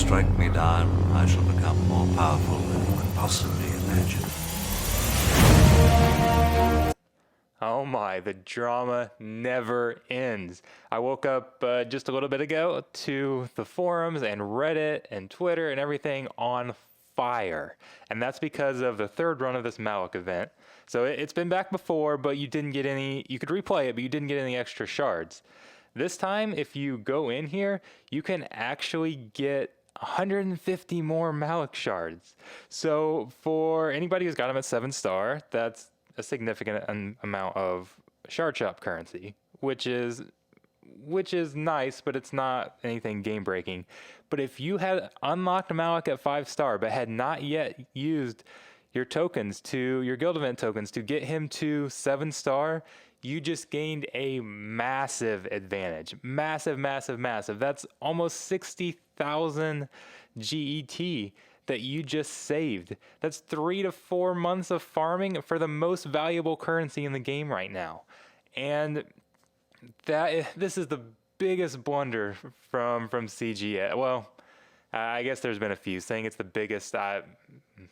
strike me down, I shall become more powerful than you could possibly imagine. Oh my, the drama never ends. I woke up just a little bit ago to the forums and Reddit and Twitter and everything on fire. And that's because of the third run of this Malak event. So it's been back before, but you didn't get any, you could replay it, but you didn't get any extra shards. This time, if you go in here, you can actually get 150 more Malak shards. So for anybody who's got them at 7-star, that's a significant amount of shard shop currency, which is nice, but it's not anything game breaking. But if you had unlocked Malak at 5-star but had not yet used your tokens to your guild event tokens to get him to 7-star, you just gained a massive advantage. Massive. That's almost 60,000 GET that you just saved. That's 3 to 4 months of farming for the most valuable currency in the game right now. And this is the biggest blunder from CG. Well, I guess there's been a few saying it's the biggest.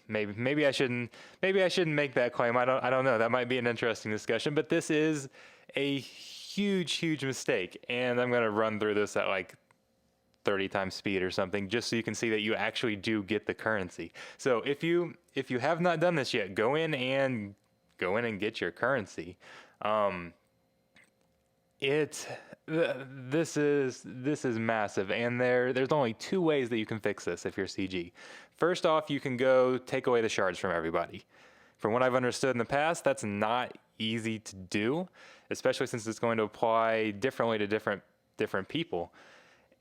Maybe I shouldn't make that claim. I don't know. That might be an interesting discussion. But this is a huge mistake, and I'm gonna run through this at like 30 times speed or something, just so you can see that you actually do get the currency. So if you have not done this yet, go in and get your currency. This is massive, and there's only 2 ways that you can fix this if you're CG. First off, you can go take away the shards from everybody. From what I've understood in the past, that's not easy to do, especially since it's going to apply differently to different people.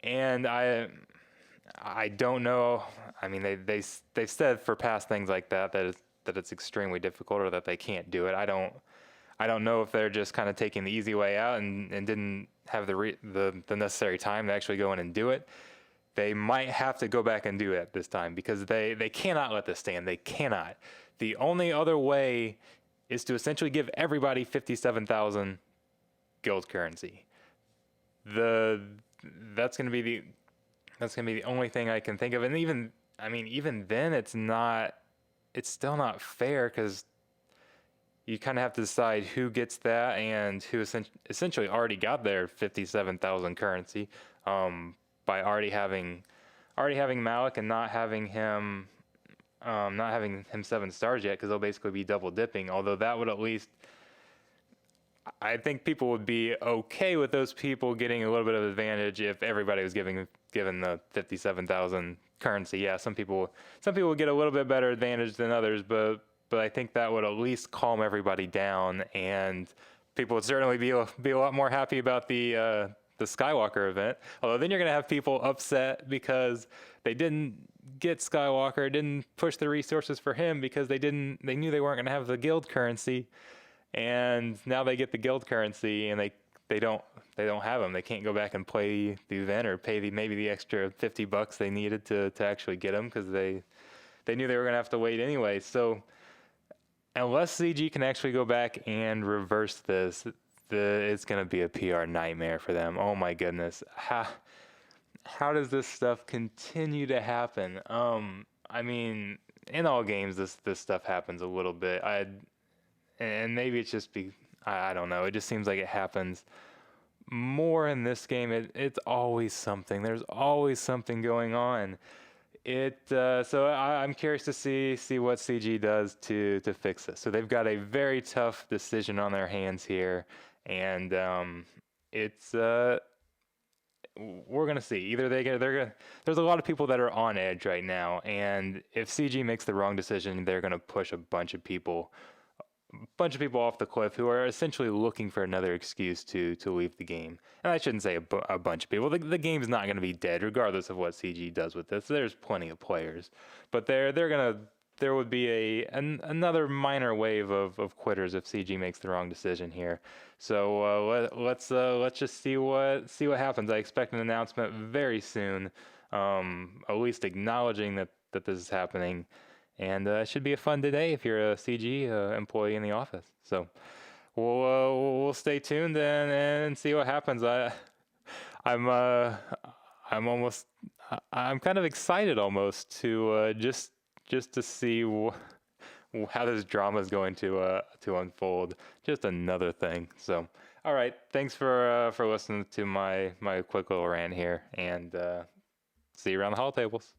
And I don't know. I mean, they've said for past things like that it's extremely difficult or that they can't do it. I don't know if they're just kind of taking the easy way out and didn't have the necessary time to actually go in and do it. They might have to go back and do it this time because they cannot let this stand. They cannot. The only other way is to essentially give everybody 57,000 guild currency. That's gonna be the only thing I can think of. And even then it's still not fair because you kind of have to decide who gets that and who essentially already got their 57,000 currency by already having Malak and not having him 7 stars yet, because they'll basically be double dipping. Although that would at least, I think people would be okay with those people getting a little bit of advantage if everybody was given the 57,000 currency. Yeah, some people would get a little bit better advantage than others, but I think that would at least calm everybody down, and people would certainly be a lot more happy about the Skywalker event. Although then you're gonna have people upset because they didn't get Skywalker, didn't push the resources for him because they knew they weren't gonna have the guild currency, and now they get the guild currency and they don't have them. They can't go back and play the event or pay maybe the extra $50 they needed to actually get them because they knew they were gonna have to wait anyway. So unless CG can actually go back and reverse this, it's going to be a PR nightmare for them. Oh my goodness. How does this stuff continue to happen? I mean, in all games, this stuff happens a little bit. And maybe it's just I don't know. It just seems like it happens more in this game. It's always something. There's always something going on. So I'm curious to see what CG does to fix this. So they've got a very tough decision on their hands here, and we're gonna see. Either there's a lot of people that are on edge right now, and if CG makes the wrong decision, they're gonna push a bunch of people off the cliff who are essentially looking for another excuse to leave the game. And I shouldn't say a bunch of people. The game's not going to be dead regardless of what CG does with this. There's plenty of players, but there would be another minor wave of quitters if CG makes the wrong decision here. So let's just see what happens. I expect an announcement very soon, at least acknowledging that this is happening. And it should be a fun day if you're a CG employee in the office. So we'll stay tuned and see what happens. I'm almost I'm kind of excited almost to just to see how this drama is going to unfold. Just another thing. So, all right, thanks for listening to my quick little rant here, and see you around the hall tables.